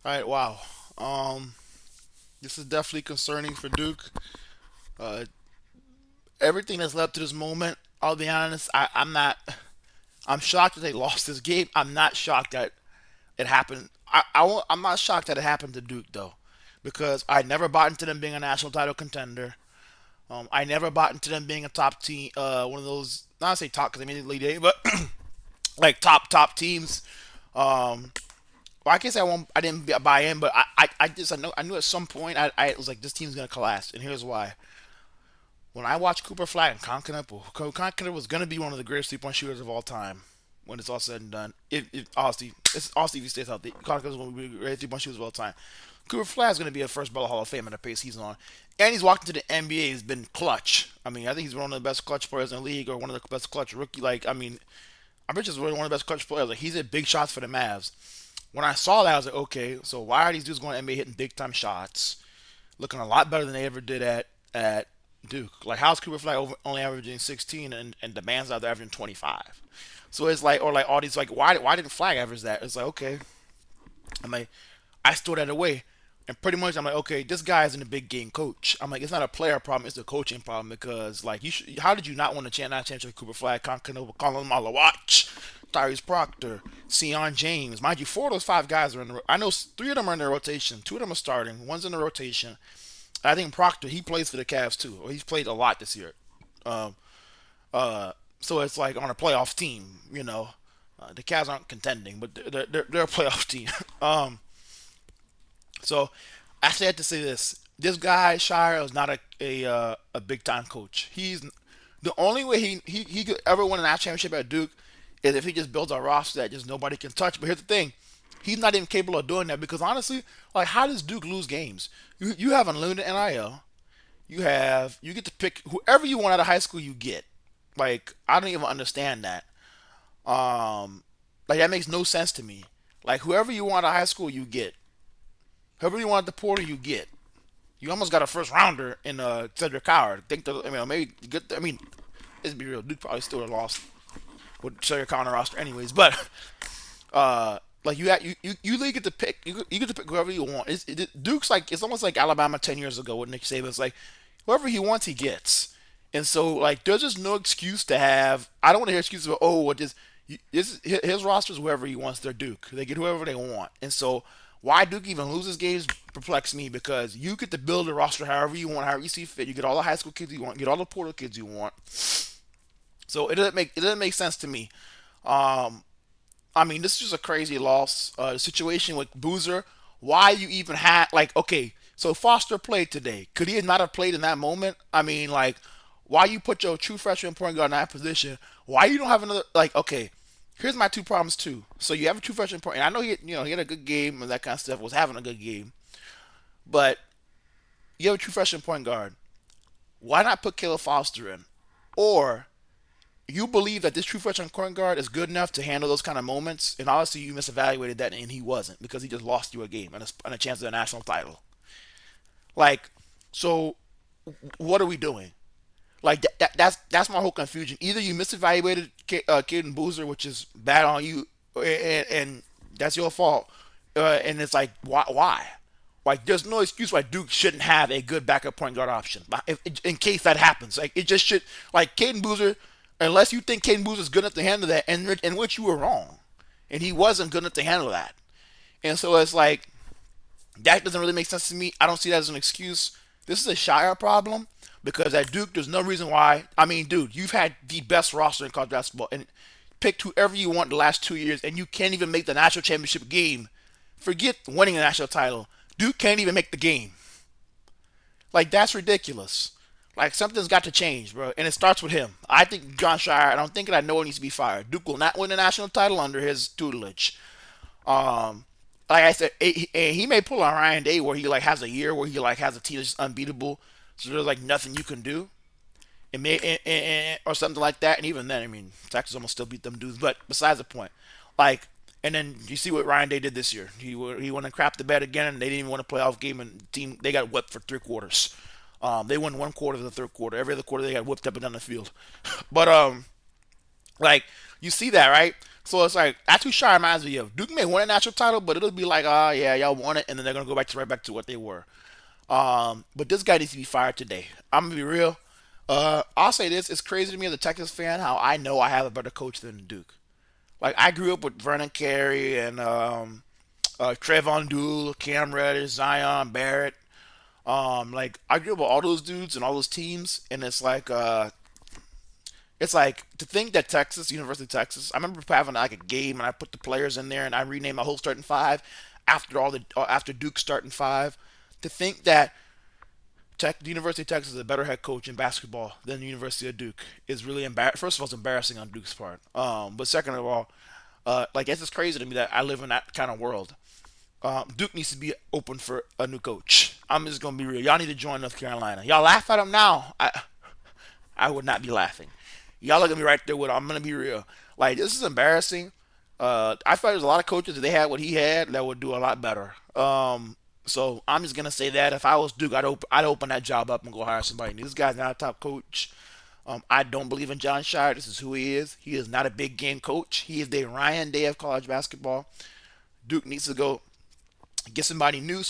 All right, wow. Um, this is definitely concerning for Duke. Uh, Everything that's led up to this moment, I'll be honest, I'm not. I'm shocked that they lost this game. I'm not shocked that it happened. I'm not shocked that it happened to Duke though, because I never bought into them being a national title contender. I never bought into them being a top team. One of those, not to say top because they made the league day, but like top teams. Um, well, I can't say I didn't buy in, but I knew at some point I was like this team's gonna collapse, and here's why. When I watched Cooper Flag and Conklin was gonna be one of the greatest 3 point shooters of all time. When it's all said and done, if honestly, it's honestly if he stays healthy, Conklin is going to be the greatest 3 point shooters of all time. Cooper Flag is going to be a first ballot Hall of Fame at the pace he's on, and he's walked into the NBA. He's been clutch. I mean, I think he's one of the best clutch players in the league, or one of the best clutch rookie. Like, I mean, I'm just really one of the best clutch players. Like, he's hit big shots for the Mavs. When I saw that, I was like, okay, so why are these dudes going to NBA hitting big time shots, looking a lot better than they ever did at Duke? Like, how's Cooper Flag only averaging 16 and the man's out there averaging 25? So it's like, or like all these like, why didn't Flag average that? It's like, okay, I'm like, I store that away. And pretty much, I'm like, okay, this guy isn't a big game coach. I'm like, it's not a player problem, it's a coaching problem because, like, how did you not want to not championship with Cooper Flag, Colin Malawach, Tyrese Proctor, Sion James? Mind you, four of those five guys are in the. I know three of them are in the rotation, two of them are starting, one's in the rotation. I think Proctor he plays for the Cavs too, or he's played a lot this year. Um, so it's like on a playoff team, you know. The Cavs aren't contending, but they're a playoff team. So I say that to say this: this guy Shire is not a big time coach. He's the only way he could ever win a national championship at Duke is if he just builds a roster that just nobody can touch. But here's the thing: he's not even capable of doing that because honestly, like how does Duke lose games? You have unlimited NIL. You get to pick whoever you want out of high school. You get like I don't even understand that. Like that makes no sense to me. Like whoever you want out of high school, you get. Whoever you want at the portal, you get. You almost got a first rounder in Cedric Howard. Think that I mean maybe get. I mean, let's be real. Duke probably still would have lost with Cedric Howard on the roster anyways. But like you really get to pick. You get to pick whoever you want. Duke's like it's almost like Alabama 10 years ago with Nick Saban. It's like whoever he wants, he gets. And so like there's just no excuse to have. I don't want to hear excuses about what his roster is whoever he wants. They're Duke. They get whoever they want. And so why Duke even loses games perplexes me because you get to build a roster however you want, however you see fit. You get all the high school kids you want, you get all the portal kids you want. So it doesn't make sense to me. Um, I mean, this is just a crazy loss. The situation with Boozer, why you even had like okay, so Foster played today. Could he not have played in that moment? I mean, like, why you put your true freshman point guard in that position? Why you don't have another like okay? Here's my two problems too. So you have a true freshman point, and I know he had a good game and that kind of stuff. Was having a good game, but you have a true freshman point guard. Why not put Caleb Foster in? Or you believe that this true freshman point guard is good enough to handle those kind of moments, and obviously you misevaluated that, and he wasn't because he just lost you a game and a chance at a national title. Like, so what are we doing? Like that's my whole confusion. Either you misevaluated Caden Boozer, which is bad on you, and that's your fault, and it's like why? Like there's no excuse why Duke shouldn't have a good backup point guard option in case that happens. Like it just should. Like Caden Boozer, unless you think Caden Boozer is good enough to handle that, and in which you were wrong, and he wasn't good enough to handle that. And so it's like that doesn't really make sense to me. I don't see that as an excuse. This is a Shire problem because at Duke, there's no reason why. I mean, dude, you've had the best roster in college basketball and picked whoever you want the last 2 years, and you can't even make the national championship game. Forget winning a national title. Duke can't even make the game. Like that's ridiculous. Like something's got to change, bro, and it starts with him. I think Jon Scheyer. I don't think that no one needs to be fired. Duke will not win a national title under his tutelage. Um, like I said, he may pull on Ryan Day where he like has a year where he like has a team that's unbeatable, so there's like nothing you can do. It may or something like that, and even then, I mean, Texas almost still beat them dudes. But besides the point, like, and then you see what Ryan Day did this year. He went and crapped the bed again, and they didn't even win a playoff game, and the team they got whipped for 3 quarters. They won one quarter of the third quarter. Every other quarter they got whipped up and down the field. But like you see that right? So it's like that's who Shire reminds me of. Duke may win a national title, but it'll be like, ah, yeah, y'all won it, and then they're gonna go back to right back to what they were. But this guy needs to be fired today. I'm gonna be real. I'll say this: it's crazy to me as a Texas fan how I know I have a better coach than Duke. Like I grew up with Vernon Carey and Trayvon Duell, Cam Reddish, Zion Barrett. Like I grew up with all those dudes and all those teams, and it's like to think that Texas, University of Texas. I remember having like a game and I put the players in there and I renamed my whole starting five after Duke's starting five. To think that the University of Texas is a better head coach in basketball than the University of Duke is really embarrassing. First of all, it's embarrassing on Duke's part. But second of all, like it's just crazy to me that I live in that kind of world. Duke needs to be open for a new coach. I'm just gonna be real. Y'all need to join North Carolina. Y'all laugh at him now. I would not be laughing. Y'all are gonna be right there with him. I'm gonna be real. Like this is embarrassing. I thought there's a lot of coaches that they had what he had that would do a lot better. So I'm just gonna say that if I was Duke, I'd open that job up and go hire somebody. This guy's not a top coach. I don't believe in Jon Scheyer. This is who he is. He is not a big game coach. He is the Ryan Day of college basketball. Duke needs to go get somebody new,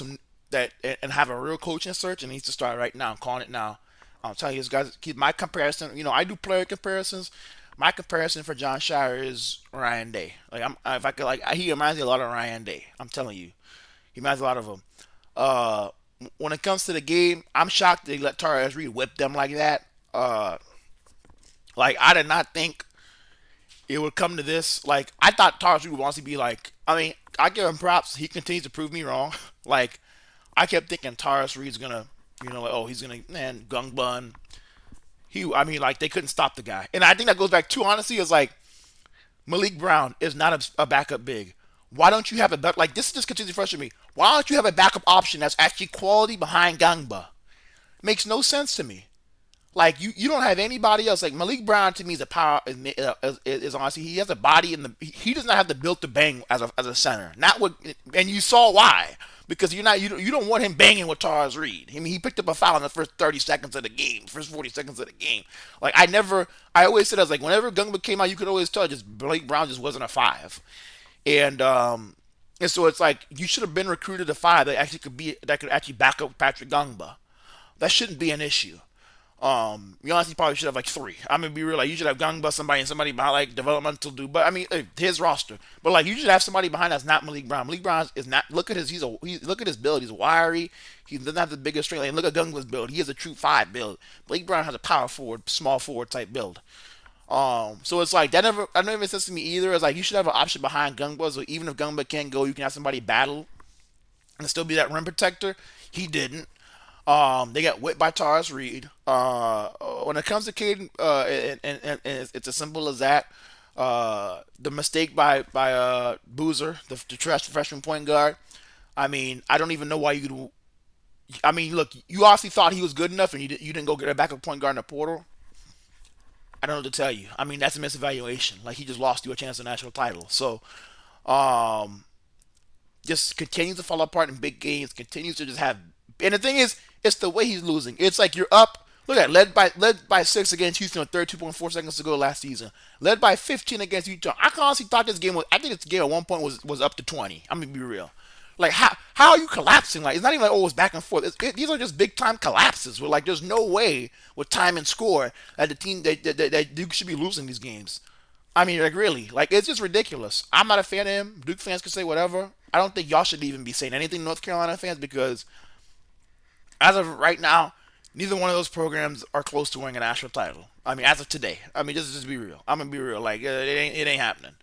and have a real coaching search, and he needs to start right now. I'm calling it now. I'm telling you, this guys. My comparison. I do player comparisons. My comparison for Jon Scheyer is Ryan Day. Like if I could, like he reminds me a lot of Ryan Day. I'm telling you, he reminds me a lot of him. Uh, when it comes to the game, I'm shocked they let Torres Reed whip them like that. Like I did not think it would come to this. Like I thought Torres Reed would honestly be like. I mean, I give him props. He continues to prove me wrong. Like I kept thinking Torres Reed's gonna, like, oh, he's gonna man gung bun. I mean, like they couldn't stop the guy, and I think that goes back to honestly is like Malik Brown is not a backup big. Why don't you have a like this just continues to frustrate me. Why don't you have a backup option that's actually quality behind Gangba? Makes no sense to me. Like you don't have anybody else. Like Malik Brown to me is a power is honestly he has a body in the he does not have the built to bang as a center. Not what and you saw why because you don't want him banging with Tars Reed. I mean he picked up a foul in the first 30 seconds of the game, first 40 seconds of the game. Like I always said I was like whenever Gungba came out you could always tell just Malik Brown just wasn't a five. And and so it's like you should have been recruited a five that could actually back up Patrick Gungba. That shouldn't be an issue. You honestly probably should have like three. I'm gonna be real. Like you should have Gangba somebody and somebody behind like developmental dude. But I mean, his roster. But like you should have somebody behind that's not Malik Brown. Malik Brown is not. Look at look at his build. He's wiry. He doesn't have the biggest strength. And look at Gangba's build. He has a true five build. Malik Brown has a power forward, small forward type build. So it's like that never makes sense to me either. It's like you should have an option behind Gangba. So even if Gangba can't go, you can have somebody battle and still be that rim protector. He didn't. They got whipped by Taurus Reed. When it comes to Caden, and it's as simple as that. The mistake by Boozer, the trash freshman point guard. I mean, I don't even know why you. I mean, look, you obviously thought he was good enough, and you didn't go get a backup point guard in the portal. I don't know what to tell you. I mean, that's a misevaluation. Like he just lost you a chance at a national title. So, um, just continues to fall apart in big games. Continues to just have. And the thing is, it's the way he's losing. It's like you're up. Look at led by 6 against Houston with 32.4 seconds to go last season. Led by 15 against Utah. I honestly thought this game was. I think this game at one point was up to 20. I'm gonna be real. Like how are you collapsing? Like it's not even like oh it's back and forth. These are just big time collapses. Where like there's no way with time and score that the team that Duke should be losing these games. I mean like really like it's just ridiculous. I'm not a fan of him. Duke fans can say whatever. I don't think y'all should even be saying anything North Carolina fans because as of right now, neither one of those programs are close to winning a national title. I mean, as of today. I mean, just be real. I'm gonna be real. Like it ain't happening.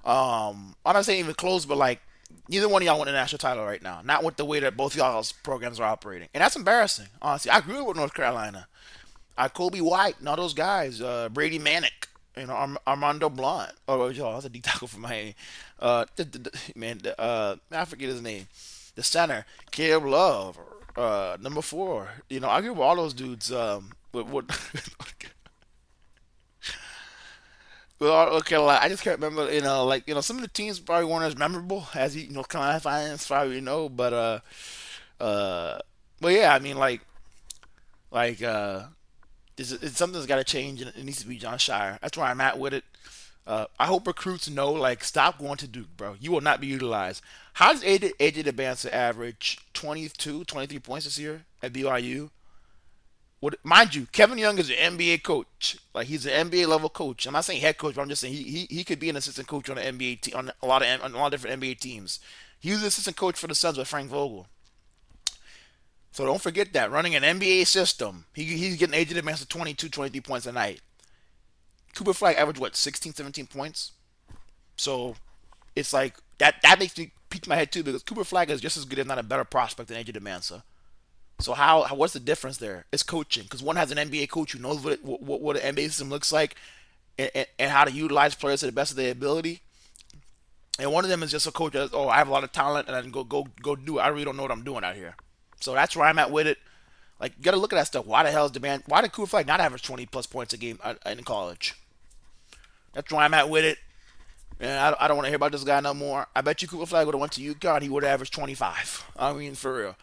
I'm not saying even close, but like neither one of y'all won a national title right now. Not with the way that both y'all's programs are operating, and that's embarrassing. Honestly, I grew up with North Carolina. Kobe White and all those guys. Brady Manick. Armando Blunt. Oh, y'all, that's a D tackle from Miami. Man, I forget his name. The center, Caleb Love, number 4. I give all those dudes. Okay, like, I just can't remember. Some of the teams probably weren't as memorable as Carolina fans probably uh, but yeah, I mean, like, something's got to change, and it needs to be Jon Scheyer. That's where I'm at with it. I hope recruits know, like, stop going to Duke, bro. You will not be utilized. How does AJ DeBanza average 22, 23 points this year at BYU? What, mind you, Kevin Young is an NBA coach. Like, he's an NBA level coach. I'm not saying head coach, but I'm just saying he could be an assistant coach on an NBA team, on a lot of different NBA teams. He was the assistant coach for the Suns with Frank Vogel. So don't forget that running an NBA system, he's getting AJ DeBanza 22, 23 points a night. Cooper Flag averaged what, 16, 17 points. So it's like that makes me peek my head too, because Cooper Flag is just as good, if not a better prospect than AJ DeMansa. So what's the difference there? It's coaching, because one has an NBA coach who knows what an NBA system looks like, and how to utilize players to the best of their ability. And one of them is just a coach that, oh, I have a lot of talent and I can go do it. I really don't know what I'm doing out here. So that's where I'm at with it. Like, you got to look at that stuff. Why the hell is demand? Why did Cooper Flag not average 20 plus points a game in college? That's where I'm at with it. And I don't want to hear about this guy no more. I bet you Cooper Flag would have went to UConn, he would have averaged 25. I mean, for real.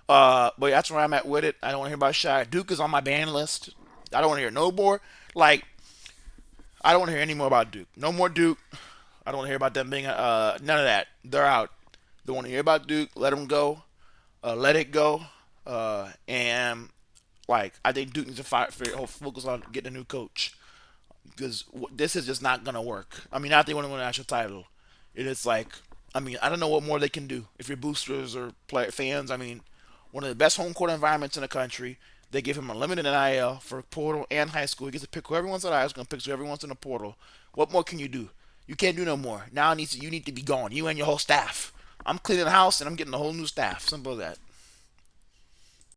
But that's where I'm at with it. I don't want to hear about Scheyer. Duke is on my ban list. I don't want to hear no more. Like, I don't want to hear any more about Duke. No more Duke. I don't want to hear about them being none of that. They're out. Don't want to hear about Duke. Let them go. Let it go. And like, I think Duke needs to focus on getting a new coach, because this is just not gonna work. I mean, not they want to win a national title. It is like, I mean, I don't know what more they can do. If you're boosters or fans, I mean, one of the best home court environments in the country. They give him a limited NIL for portal and high school. He gets to pick whoever he wants at high school and picks whoever he wants in the portal. What more can you do? You can't do no more. Now you need to be gone. You and your whole staff. I'm cleaning the house and I'm getting a whole new staff. Simple as that.